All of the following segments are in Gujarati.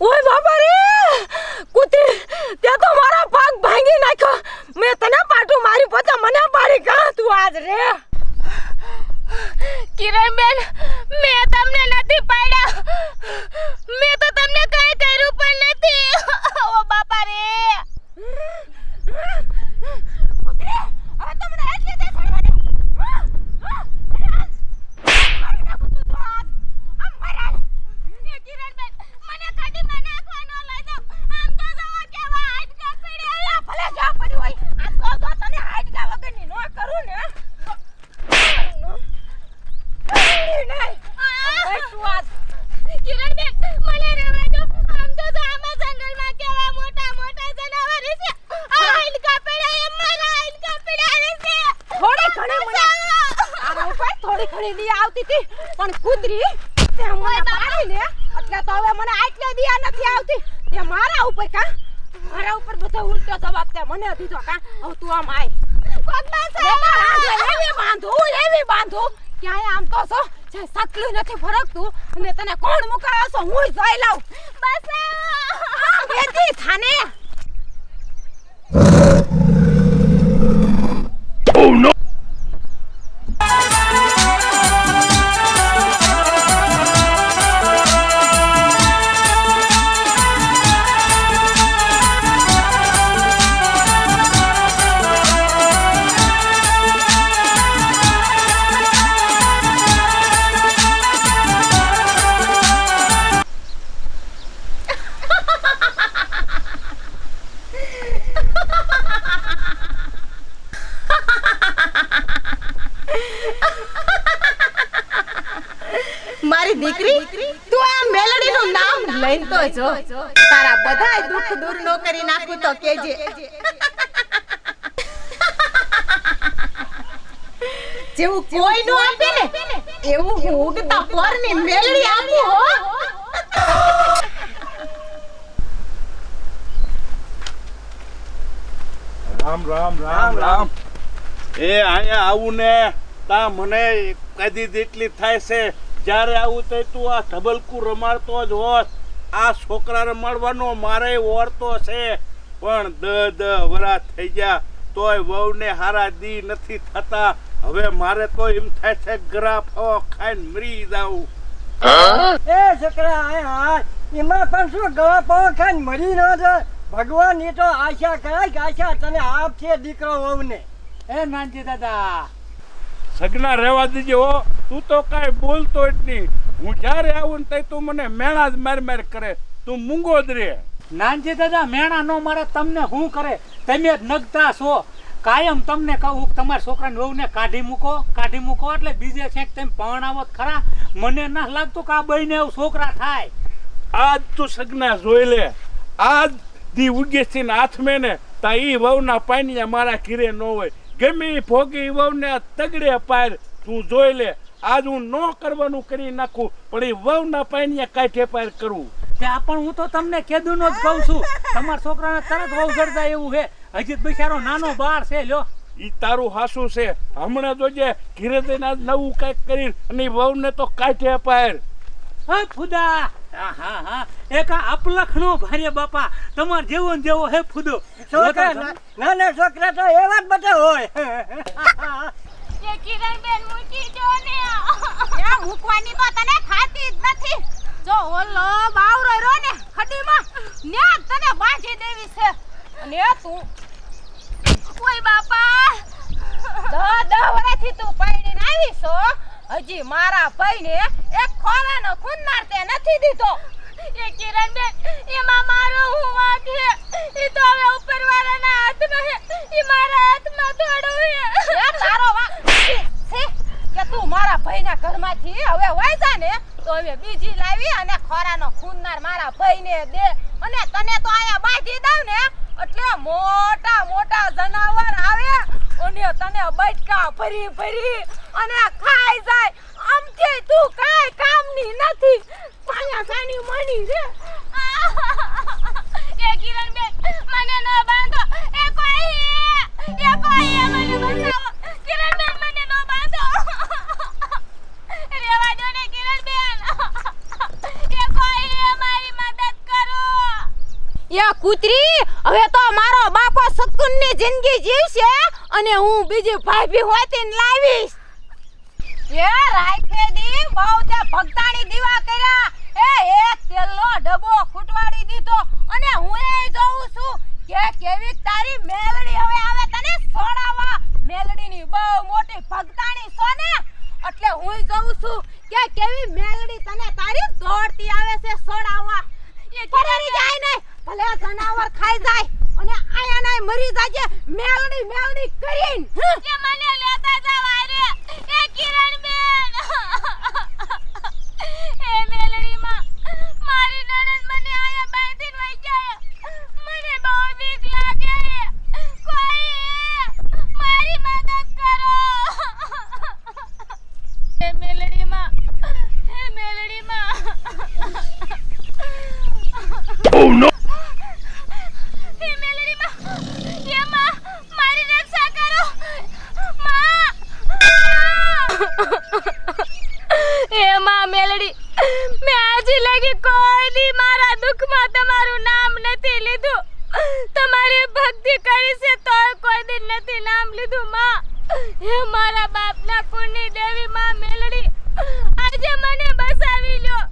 ઓય બાપા રે કૂતરી તે તો મારા પગ ભાંગી નાખ્યો મેં તને પાટું મારી પોતા મને પાડી કા તું આજ રે કિરણબેન મેં તમને નથી પાડ્યા મેં તો તમને કઈ કર્યું પણ નથી ઓ બાપા રે કૂતરી હવે તમને એટલે તે સડવા દે કિરણબેન મને કાઢીમાં નાખવાનો લઈ જાઓ આમ તો જવા કેવા હાડકા પડ્યા ભલે જા પડી હોય આ તો તને હાડકા વગરની નો કરું ને કિરણબેન મને રહેવા દો આમ તો આમાં જંગલમાં કેવા મોટા મોટા જનાવર છે આ હાડકા પડ્યા એમ મારા હાડકા પડ્યા છે થોડી ઘણી મને આરા ઉપર થોડી ઘણી દી આવતી હતી પણ કૂતરી તે મને પાડી ને એટલે તો હવે મને આટલે દિયા નથી આવતી તે મારા ઉપર કા મારા ઉપર બધો ઉલટો જવાબ તે મને દીધો કા હવે તું આમ આય કોકના છે એવી બાંધો ક્યાંય આમ તો છો જે સકલું નથી ફરકતું અને તને કોણ મુકાવે છો હું જોઈ લઉં બસ બેટી થાને Oh no! મારી દીકરી તું આ મેલડીનું નામ લઈને તો જો તારા બધાય દુઃખ દૂર નો કરી નાખું તો કેજે જેવું કોઈ નો આપે ને એવું હું ઉડતા પોરની મેલડી આપું હો રામ રામ રામ રામ એ અહીંયા આવું ને તા મને કદી જેટલી થાય છે જ્યારે આવું તો તું આ ઢબલકું રમાડતો જ હોત આ છોકરા રમાડવાનો મારે ઓરતો છે પણ દ વરા થઈ ગયા તોય વહુને હારા દી નથી થતા હવે મારે તો એમ થાય છે ગરા ફાવો ખાઈને મરી જાઉં એ છોકરા આય એમાં પણ શું ગવા પાવ ખાઈને મરી ન જાય ભગવાન એ તો આશા કરે કે આશા તને આપશે દીકરો વહુને એ નાનજી દાદા સગના રહેવા દીજે હો તું તો કાંઈ બોલતો જ નહીં હું જ્યારે આવું ને તઈ તું મને મેણા જ માર કરે તું મૂંગો જ રે નાનજી દાદા મેણા નો મારે તમને શું કરે તમે જ નગતા છો કાયમ તમને કહું તમારા છોકરાને વહુને કાઢી મૂકો એટલે બીજે છે તમે પરણાવો ખરા મને ના લાગતું કે આ બઈને એવું છોકરા થાય આજ તું સગના જોઈ લે આજ દી ઉગે છે ને હાથ મેં ને તા ઈ વહુના પાણીયા મારા ઘીરે ન હોય ગમે ઈ ભોગી વહુને તગડે પાર તું જોઈ લે આજ હું ન કરવાનું કરી નાખું પણ ઈ વહુના પાણીયા કાઢે પાર કરું ત્યાં પણ હું તો તમને કેદું નો જ કહું છું તમારા છોકરાને તરત વહુ જડતા એવું છે હજી બિચારો નાનો બાર છે લ્યો ઈ તારું હાસું છે હમણાં જોજે ઘીરે જઈને આજ નવું કાંઈક કરી અને ઈ વહુને તો કાઢે પાર હા ફુદા હા એક અપલખ નો ભારે બાપા તમાર જેવો ને જેવો હે ફુદો છોકરા નાના છોકરા તો એવા જ બધા હોય એ કિરણબેન મૂકી દો ને એ મૂકવાની તો તને ખાતી જ નથી જો ઓલો બાવરો રો ને ખડીમાં ન્યા તને બાંધી દેવી છે અને તું ઓય બાપા 10 વર્ષથી તું પૈણીને આવી છો હજી મારા ભાઈને એક ખોરાનો ખૂનનાર તે નથી દીધો એ કિરણબેન એમાં મારો હું વાંક છે ઈ તો હવે ઉપરવાળાના હાથનો છે ઈ મારા હાથમાં થોડું છે એ તારો વાંક છે કે તું મારા ભાઈના ઘરમાંથી હવે વઈ જા ને તો હવે બીજી લાવી અને ખોરાનો ખૂનનાર મારા ભાઈને દે અને તને તો આયા બાંધી દઉં ને એટલે મોટા મોટા જનાવર આવે અને તને બટકા ભરી અને ખાઈ જાય આમથી તું કાઈ કામની નથી પાયા સાની મણી છે એ કિરણબેન મને ન બાંધો એ કોઈ મને બચાવો કિરણબેન મને ન બાંધો રેવા દો ને કિરણબેન એ કોઈ મારી મદદ એ કૂતરી, હવે તો મારો બાપો સુકૂનની જિંદગી જીવશે અને હું બીજી ભાભી હોતીને લાવીશ. એ રાખેદી બહુ તે ભક્તાણી દીવા કર્યા. એક તેલનો ડબ્બો ખૂટવાડી દીધો અને હું એ જોઉં છું કે કેવી તારી મેલડી હવે આવે તને છોડાવવા. મેલડીની બહુ મોટી ભક્તાણી છો ને, એટલે હું જોઉં છું કે કેવી મેલડી તને તારી દોડતી આવે છે છોડાવવા. ફરી જાય ને ભલે જનાવર ખાઈ જાય અને આયા નાય મરી જાજે મેલડી મેલડી કરીને. એ મને લેતા જાવ આરે એ કિરણ બેન. એ મેલડી માં મારી નણંદ મને આયા બાંધીને વઈ ગયા. મને બહુ બીક લાગે. કોઈ મારી મદદ કરો. એ મેલડી માં, એ મેલડી માં. Oh no! એ મેલડી માં, એ માં મારી રક્ષા કરો. માં, એ માં મેલડી, મેં આજે લગી કોઈ દી મારા દુઃખમાં તમારું નામ નથી લીધું. તમારી ભક્તિ કરી છે તો કોઈ દી નથી નામ લીધું. માં, હે મારા બાપના કુળની દેવી માં મેલડી, આજે મને બસાવી લ્યો.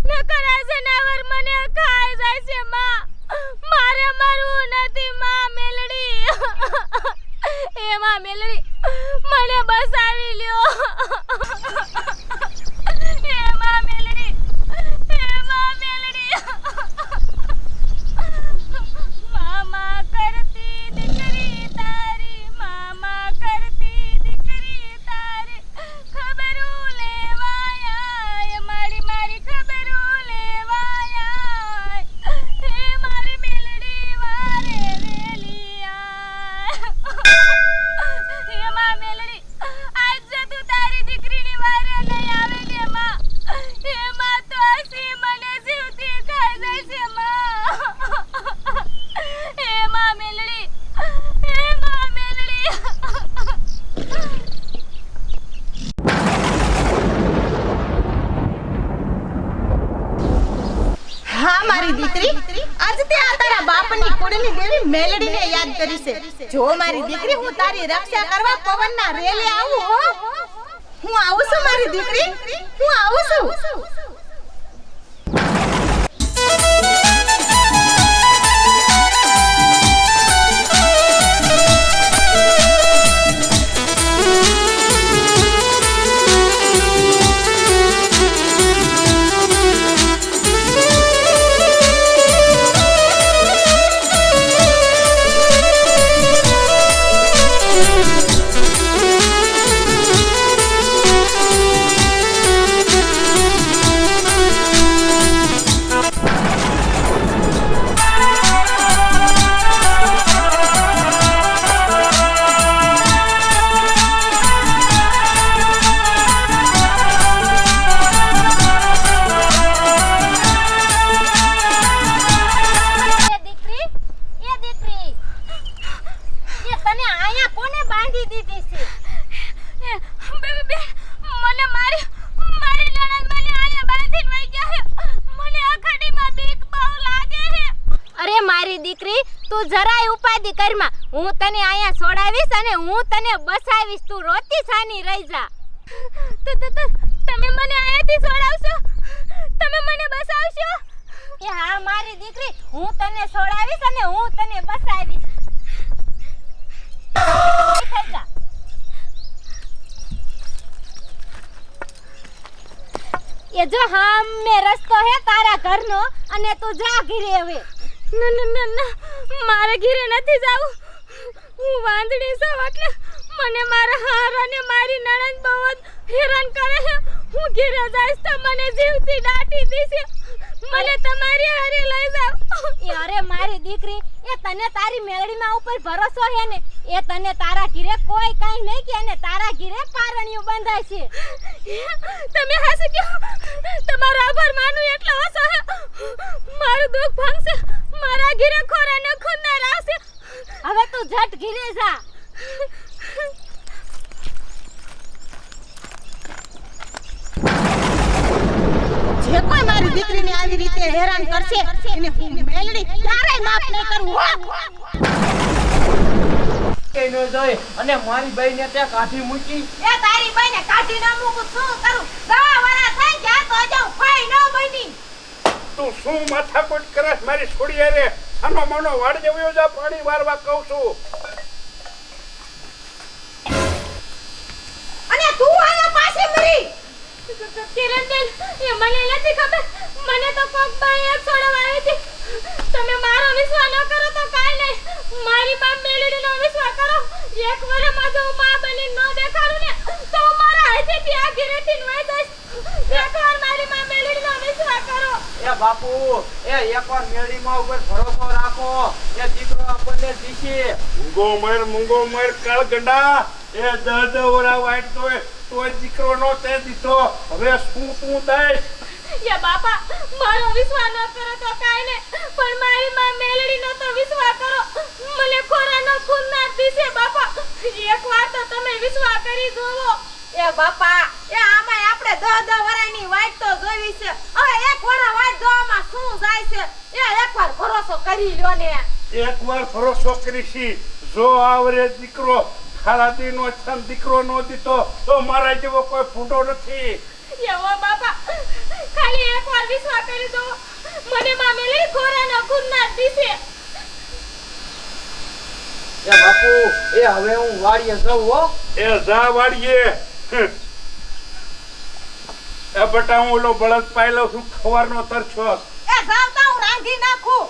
નકર આ જનાવર મને ખાઈ જાય છે. માં, મારે મરવું નથી. માં મેલડી, એ માં મેલડી, મને બસાવી લ્યો. એ માં મેલડી, એ માં મેલડી. મામા કરતી દીકરી તારી, મામા કરતી દીકરી તારી, ખબરું લેવાયા. મારી મારી ખબરું લેવાયા. હે મારી મેલડી વારે વેલી આય. હે માં મેલડી, આજ તું તારી દીકરીની વારે નહીં આવે ને માં. હે માં તો હસી મને જીવતી ખાઈ જાય છે માં. હે માં મેલડી, હે માં મેલડી. હા મારી દીકરી, આજ તે આ તારા બાપની કુળની દેવી મેલડીને યાદ કરી છે. જો મારી દીકરી, હું તારી રક્ષા કરવા પવનના રેલે આવું હો. હું આવું છું મારી દીકરી, હું આવું છું. તું જરાય ઉપાધિ કરમાં. હું તને અહીંયા છોડાવીશ અને હું તને બસાવીશ. તું રોતી છાની રહી જા. તમે મને અહીંયાથી છોડાવશો? તમે મને બસાવશો? એ હા મારી દીકરી, હું તને છોડાવીશ અને હું તને બસાવીશ. થઈ જા. એ જો હા મે રસ્તો હે તારા ઘરનો અને તું જા ઘરે હવે. ના મારે ઘરે નથી જાવું. હું વાંદડી છું એટલે મને મારા હાર અને મારી નણંદ બહુ હેરાન કરે છે. હું ઘરે જઈશ તો મને જીવતી દાટી દેશે. મને તમારી હારે લઈ જાવ. એ અરે મારી દીકરી, એ તને તારી મેળડીમાં ઉપર ભરોસો હે ને? એ તને તારા ઘરે કોઈ કાઈ નહીં કે અને તારા ઘરે પારણિયું બંધાય છે. તમે હાસી કે તમારો આભાર માનું એટલો ઓછો હે. મારું દુઃખ ભાંગશે. મારા ઘરે ખોરા ન ખૂનના રાસે. હવે તું ઝટ ઘરે જા. જે કોઈ મારી દીકરીને આવી રીતે હેરાન કરશે એને હું મેલડી ક્યારેય માફ નહીં કરું હો કે ન જોઈ અને મારી બાઈને ત્યાં કાઢી મૂકી એ તારી બાઈને કાઢી ના મૂકું શું કરું 10 વર્ષ થઈ ગયા તો જો ફાઈ ન બની તું શું માથાકૂટ કરસ મારી છોડી રે આનો માનો વાડ જેવ્યો જા પાણી વારવા કહું છું અને તું આયા પાસે મરી કિરણબેન એ મને નથી ખબર મને તો કોક બાઈ એક છોડવા આવી હતી તમે મારો વિશ્વાસ ન કરો તો કાઈ નહીં મારી માં મેલડીનો વિશ્વાસ કરો એક વર્ષમાં જો માં બની ન દેખાડું ને તો મારા હાથેથી આ ઘરેથી નઈ જઈશ એકવાર મારી માં મેલડીનો વિશ્વાસ કરો એ બાપુ એ એકવાર મેળીમાં ઉપર ભરોસો રાખો એ દીકરો આપણને દીશે મૂંગો મર કાળ ગંડા એ દવરા વાઈટ તોય દીકરો નો તે દીધો હવે શું તું દઈશ યા બાપા મારો વિશ્વાસ ન કરો તો કાઈ નહીં પણ મારી માં મેલડીનો તો વિશ્વાસ કરો મને ખોરાનો ખૂન ના દીશે બાપા એકવાર તો તમે વિશ્વાસ કરી જોવો એ બાપા એ આમાં આપણે 10 વર્ષની વાટ તો જોઈ છે હવે એક વર્ષ વાટ જોવામાં શું જાય છે એ એકવાર ભરોસો કરી લ્યો ને એકવાર ભરોસો કરીશી જો આવરે દીકરો ખાલાદી નો છન દીકરો નો દીધો તો મારા જેવો કોઈ ફૂટો નથી યવો બાપા ખાલી એકવાર વિશ્વાસ કરી દો મને માં મેલડી ખોરાનો ખૂન ના દીશે એ બાપુ એ હવે હું વાડીએ જાઉં હો એ જા વાડીએ એ બટા હું ઓલો બળદ પાયલો છું ખવારનો તરછો એ જાવતા હું રાંધી નાખું